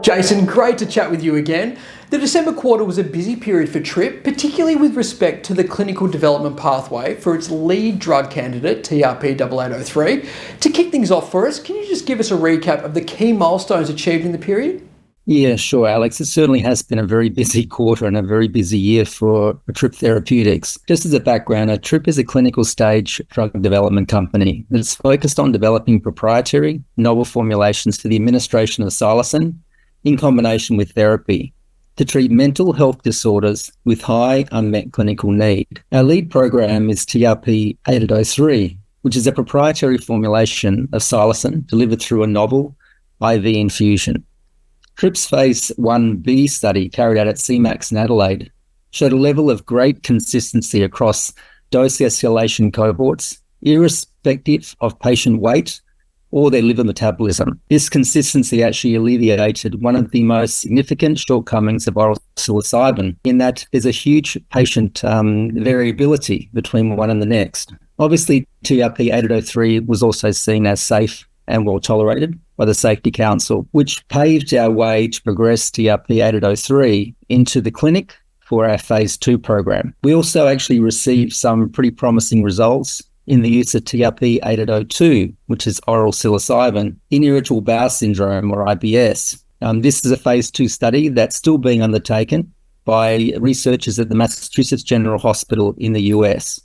Jason, great to chat with you again. The December quarter was a busy period for Tryp, particularly with respect to the clinical development pathway for its lead drug candidate, TYP-8803. To kick things off for us, can you just give us a recap of the key milestones achieved in the period? Yeah, sure, Alex. It certainly has been a very busy quarter and a very busy year for Tryp Therapeutics. Just as a background, Tryp is a clinical stage drug development company that's focused on developing proprietary novel formulations for the administration of psilocin in combination with therapy to treat mental health disorders with high unmet clinical need. Our lead program is TYP-8803, which is a proprietary formulation of psilocin delivered through a novel IV infusion. Tryp's phase 1b study carried out at CMAX in Adelaide showed a level of great consistency across dose escalation cohorts, irrespective of patient weight or their liver metabolism. This consistency actually alleviated one of the most significant shortcomings of oral psilocybin in that there's a huge patient variability between one and the next. Obviously, TYP-8803 was also seen as safe and well tolerated by the Safety Council, which paved our way to progress TYP-8803 into the clinic for our phase 2 program. We also actually received some pretty promising results in the use of TYP-8802, which is oral psilocybin, in irritable bowel syndrome or IBS. This is a phase 2 study that's still being undertaken by researchers at the Massachusetts General Hospital in the US.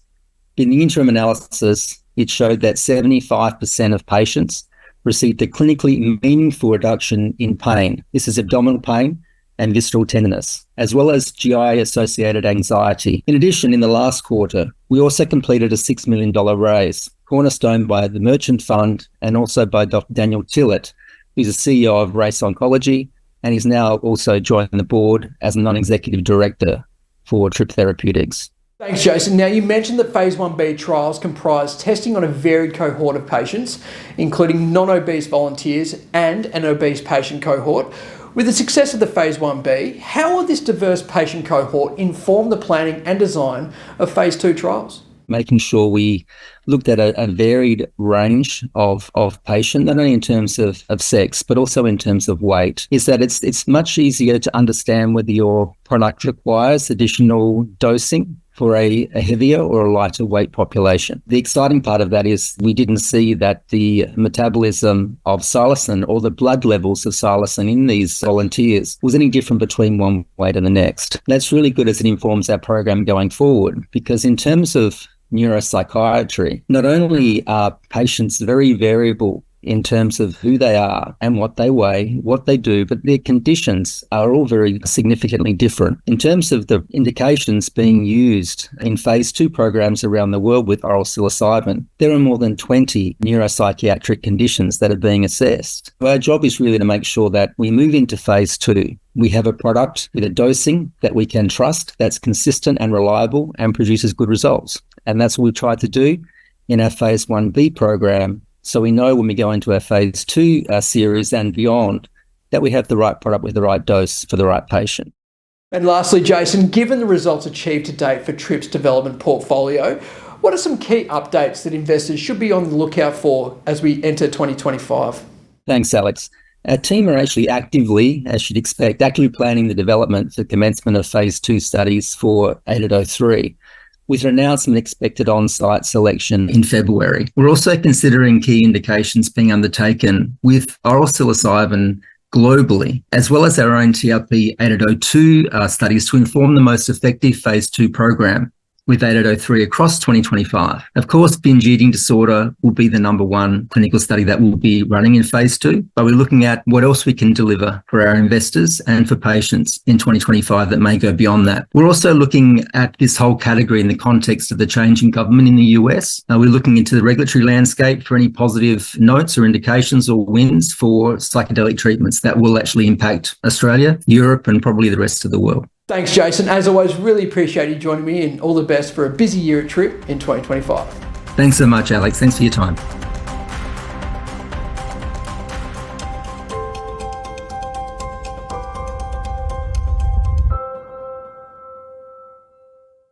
In the interim analysis, it showed that 75% of patients received a clinically meaningful reduction in pain. This is abdominal pain and visceral tenderness, as well as GI-associated anxiety. In addition, in the last quarter, we also completed a $6 million raise, cornerstone by the Merchant Fund and also by Dr. Daniel Tillett, who's the CEO of Race Oncology, and is now also joined the board as a non-executive director for Tryp Therapeutics. Thanks, Jason. Now, you mentioned that phase 1b trials comprise testing on a varied cohort of patients, including non-obese volunteers and an obese patient cohort. With the success of the phase 1b, how will this diverse patient cohort inform the planning and design of phase 2 trials? Making sure we looked at a varied range of patient, not only in terms of sex, but also in terms of weight, is that it's much easier to understand whether your product requires additional dosing for a heavier or a lighter weight population. The exciting part of that is we didn't see that the metabolism of psilocin or the blood levels of psilocin in these volunteers was any different between one weight and the next. That's really good as it informs our program going forward, because in terms of neuropsychiatry, not only are patients very variable in terms of who they are and what they weigh, what they do, but their conditions are all very significantly different. In terms of the indications being used in phase 2 programs around the world with oral psilocybin, there are more than 20 neuropsychiatric conditions that are being assessed. So our job is really to make sure that we move into phase 2. We have a product with a dosing that we can trust, that's consistent and reliable and produces good results. And that's what we've tried to do in our phase 1b program. So we know when we go into our phase 2 series and beyond that we have the right product with the right dose for the right patient. And lastly, Jason, given the results achieved to date for Tryp's development portfolio, what are some key updates that investors should be on the lookout for as we enter 2025? Thanks, Alex. Our team are actually actively, as you'd expect, planning the development for commencement of phase 2 studies for 8803. With an announcement expected on-site selection in February. We're also considering key indications being undertaken with oral psilocybin globally, as well as our own TYP-8802 studies to inform the most effective phase 2 program with 8803 across 2025. Of course, binge eating disorder will be the number one clinical study that we'll be running in phase 2, but we're looking at what else we can deliver for our investors and for patients in 2025 that may go beyond that. We're also looking at this whole category in the context of the change in government in the US. We're looking into the regulatory landscape for any positive notes or indications or wins for psychedelic treatments that will actually impact Australia, Europe, and probably the rest of the world. Thanks, Jason. As always, really appreciate you joining me, and all the best for a busy year at Tryp in 2025. Thanks so much, Alex. Thanks for your time.